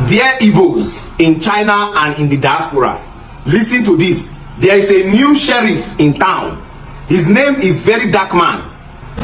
Dear Igbos in China and in the diaspora, listen to this. There is a new sheriff in town. His name is VeryDarkMan.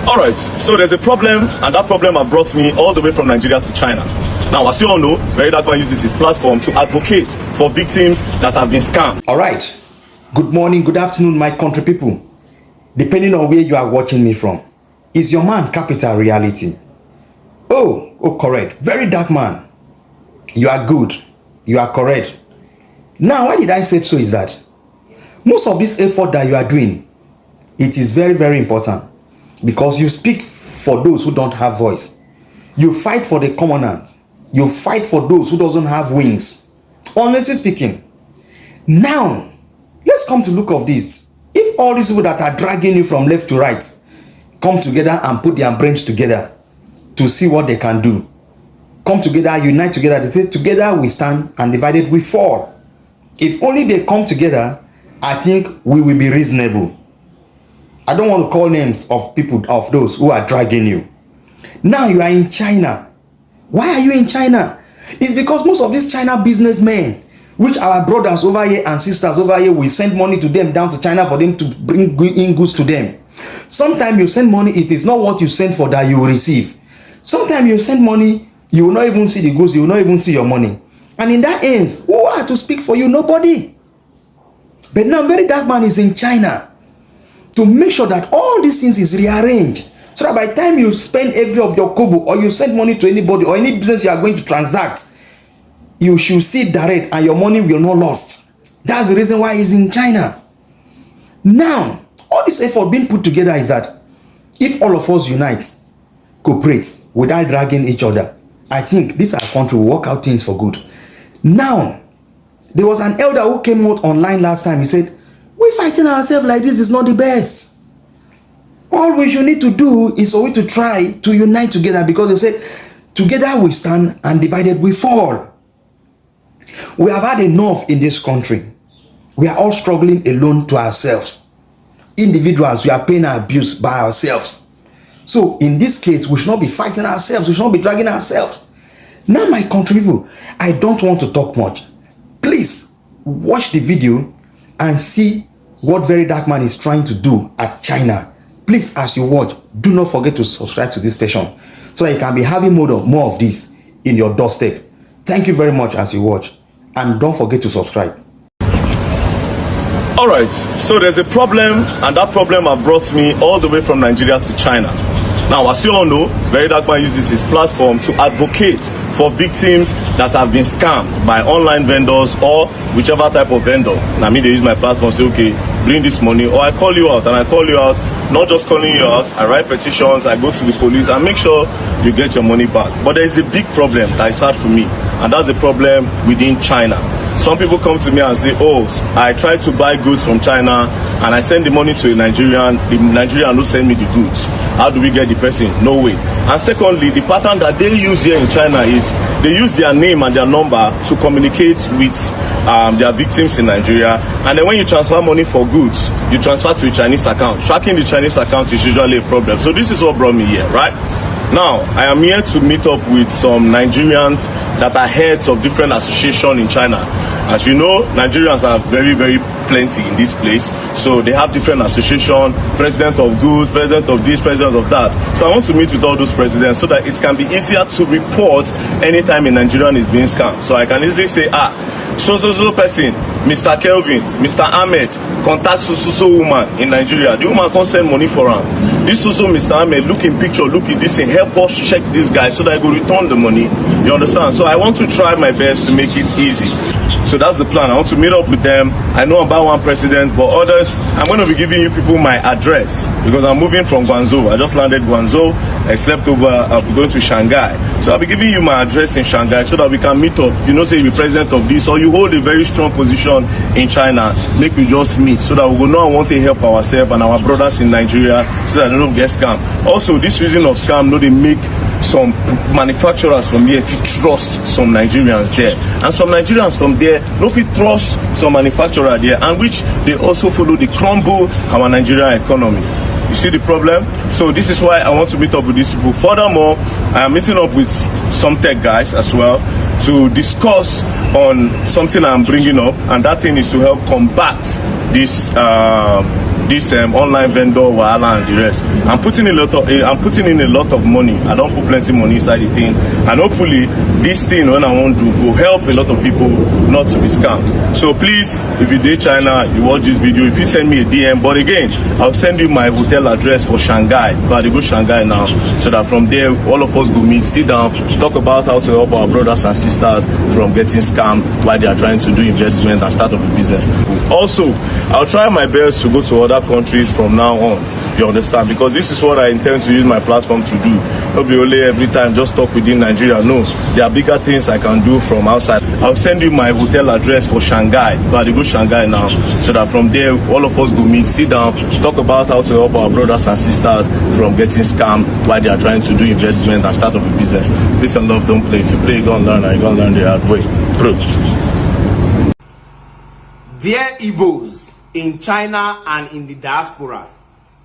Alright, so there's a problem, and that problem has brought me all the way from Nigeria to China. Now, as you all know, VeryDarkMan uses his platform to advocate for victims that have been scammed. Alright, good morning, good afternoon, my country people. Depending on where you are watching me from, is your man capital reality? Oh, correct. VeryDarkMan. You are good. You are correct. Now, why did I say so is that most of this effort that you are doing, it is very, very important because you speak for those who don't have voice. You fight for the commoners. You fight for those who doesn't have wings. Honestly speaking. Now, let's come to look of this. If all these people that are dragging you from left to right come together and put their brains together to see what they can do, come together, unite together, they say, together we stand and divided we fall. If only they come together, I think we will be reasonable. I don't want to call names of people, of those who are dragging you. Now you are in China. Why are you in China? It's because most of these China businessmen, which our brothers over here and sisters over here, we send money to them down to China for them to bring in goods to them. Sometimes you send money, it is not what you send for that you will receive. Sometimes you send money, you will not even see the goods, you will not even see your money. And in that ends, who are to speak for you? Nobody. But now VeryDarkMan is in China to make sure that all these things is rearranged. So that by the time you spend every of your kobo or you send money to anybody or any business you are going to transact, you should see direct and your money will not lost. That's the reason why he's in China. Now, all this effort being put together is that if all of us unite, cooperate without dragging each other, I think this our country will work out things for good. Now, there was an elder who came out online last time. He said, we fighting ourselves like this is not the best. All we should need to do is for we to try to unite together, because they said, together we stand and divided we fall. We have had enough in this country. We are all struggling alone to ourselves. Individuals, we are paying our abuse by ourselves. So in this case, we should not be fighting ourselves. We should not be dragging ourselves. Now, my country people, I don't want to talk much. Please watch the video and see what VeryDarkMan is trying to do at China. Please, as you watch, do not forget to subscribe to this station so that you can be having more of this in your doorstep. Thank you very much as you watch. And don't forget to subscribe. Alright, so there's a problem, and that problem has brought me all the way from Nigeria to China. Now, as you all know, VeryDarkMan uses his platform to advocate for victims that have been scammed by online vendors or whichever type of vendor. Now, they use my platform, say, okay, bring this money, or I call you out, and I call you out, not just calling you out, I write petitions, I go to the police, and make sure you get your money back. But there is a big problem that is hard for me, and that's the problem within China. Some people come to me and say, oh, I try to buy goods from China and I send the money to a Nigerian, the Nigerian will send me the goods. How do we get the person? No way. And secondly, the pattern that they use here in China is they use their name and their number to communicate with their victims in Nigeria. And then when you transfer money for goods, you transfer to a Chinese account. Tracking the Chinese account is usually a problem. So this is what brought me here, right? Now, I am here to meet up with some Nigerians that are heads of different associations in China. As you know, Nigerians are very, very plenty in this place. So they have different associations, president of goods, president of this, president of that. So I want to meet with all those presidents so that it can be easier to report anytime a Nigerian is being scammed. So I can easily say, so person, Mr. Kelvin, Mr. Ahmed, contact so woman in Nigeria. The woman can't send money for him. This so Mr. Ahmed, look in picture, look at this thing, help us check this guy so that I go return the money. You understand? So I want to try my best to make it easy. So that's the plan. I want to meet up with them. I know about one president, but others, I'm going to be giving you people my address because I'm moving from Guangzhou. I just landed Guangzhou. I slept over. I'll be going to Shanghai. So I'll be giving you my address in Shanghai so that we can meet up. You know, say you're president of this or you hold a very strong position in China. Make we just meet so that we will know I want to help ourselves and our brothers in Nigeria so that they don't get scammed. Also, this reason of scam, they make some manufacturers from here if you trust some Nigerians there, and some Nigerians from there no fit trust some manufacturer there, and which they also follow the crumble our Nigerian economy. You see the problem? So this is why I want to meet up with these people. Furthermore, I am meeting up with some tech guys as well. to discuss on something I'm bringing up, and that thing is to help combat this online vendor wahala and the rest. I'm putting in a lot of money. I don't put plenty money inside the thing, and hopefully this thing, when I want to, will help a lot of people not to be scammed. So please, if you did China, you watch this video, if you send me a DM, but again, I'll send you my hotel address for Shanghai. But I go Shanghai now, so that from there all of us go meet, sit down, talk about how to help our brothers and sisters from getting scammed while they are trying to do investment and start up a business. Also, I'll try my best to go to other countries from now on, you understand, because this is what I intend to use my platform to do. Not be only every time just talk within Nigeria. No, there are bigger things I can do from outside. I'll send you my hotel address for Shanghai, but I go Shanghai now, so that from there all of us go meet, sit down, talk about how to help our brothers and sisters from getting scammed while they are trying to do investment and start up a business. Peace and love, don't play. If you play, you're gonna learn, and you're gonna learn the hard way. Bro. Dear Igbos in China and in the diaspora,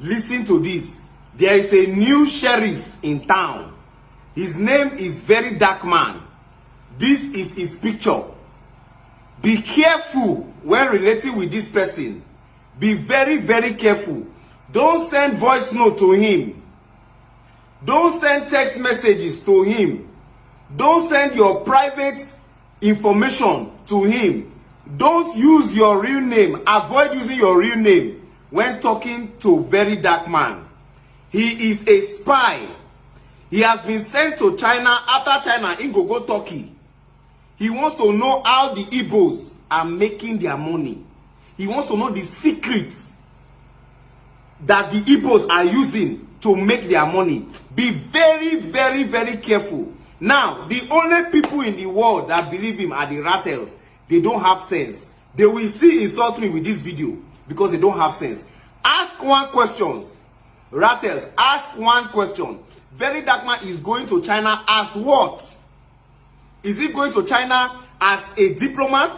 listen to this. There is a new sheriff in town. His name is VeryDarkMan. This is his picture. Be careful when relating with this person. Be very, very careful. Don't send voice note to him. Don't send text messages to him. Don't send your private information to him. Don't use your real name. Avoid using your real name when talking to VeryDarkMan. He is a spy. He has been sent to China. After China, he go Turkey. He wants to know how the Igbos are making their money. He wants to know the secrets that the Igbos are using to make their money. Be very, very, very careful. Now, the only people in the world that believe him are the rattles. They don't have sense. They will still insult me with this video because they don't have sense. Ask one question. Rattles, ask one question. VeryDarkMan is going to China as what? Is he going to China as a diplomat?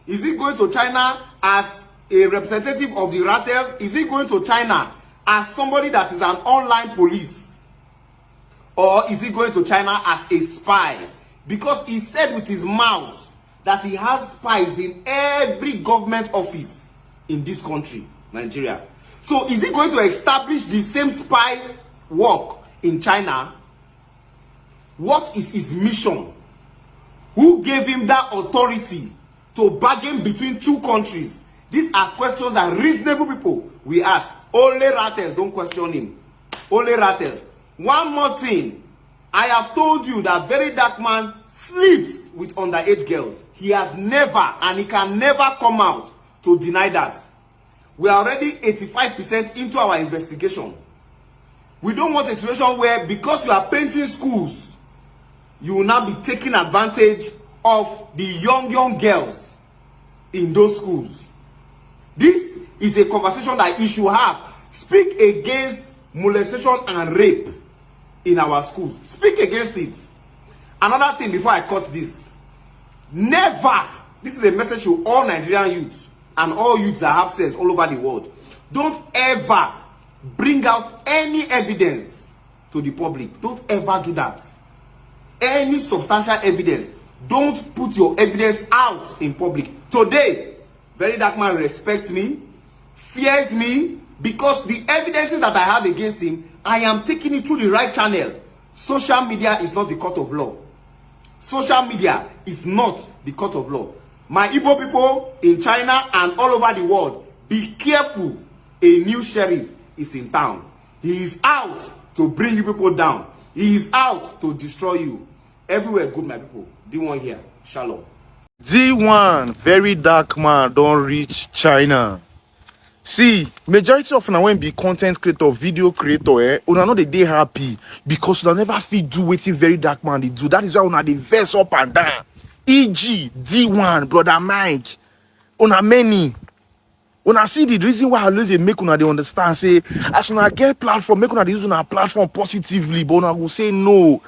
Is he going to China as a representative of the rattles? Is he going to China as somebody that is an online police? Or is he going to China as a spy? Because he said with his mouth that he has spies in every government office in this country, Nigeria. So is he going to establish the same spy work in China? What is his mission? Who gave him that authority to bargain between two countries? These are questions that reasonable people we ask. Only rattles don't question him. Only rattles. One more thing. I have told you that VeryDarkMan sleeps with underage girls. He has never, and he can never come out to deny that. We are already 85% into our investigation. We don't want a situation where, because you are painting schools, you will now be taking advantage of the young girls in those schools. This is a conversation that you should have. Speak against molestation and rape in our schools. Speak against it. Another thing before I cut this. Never, this is a message to all Nigerian youths and all youths that have sense all over the world. Don't ever bring out any evidence to the public. Don't ever do that. Any substantial evidence. Don't put your evidence out in public. Today, VeryDarkMan respects me, fears me, because the evidences that I have against him, I am taking it through the right channel. Social media is not the court of law. Social media is not the court of law. My Igbo people in China and all over the world, be careful. A new sheriff is in town. He is out to bring you people down. He is out to destroy you. Everywhere good, my people. Dee-1 here. Shalom. Dee-1, VeryDarkMan don't reach China. See, majority of una when be content creator, video creator, una know they happy because una never fit do wetin VeryDarkMan they do. That is why una dey vex up and down. E.g. Dee-1, brother Mike, una many. Una see the reason why I always dey make una dey understand. Say as una get platform, make una dey use una platform positively, but una go say no.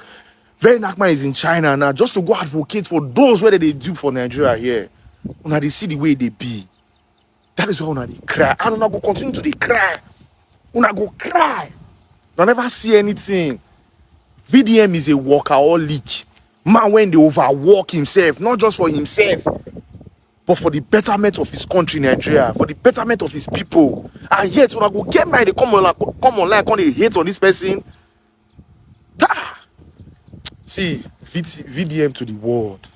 VeryDarkMan is in China now, just to go advocate for those where they do for Nigeria here. Una dey see the way they be. That is why una dey cry. And una go continue to dey cry. Una go cry. Una never see anything. VDM is a workaholic. Man when they overwork himself, not just for himself, but for the betterment of his country, Nigeria, for the betterment of his people. And yet, when I go get married, they come online, come they hate on this person. Ah! See, VDM to the world.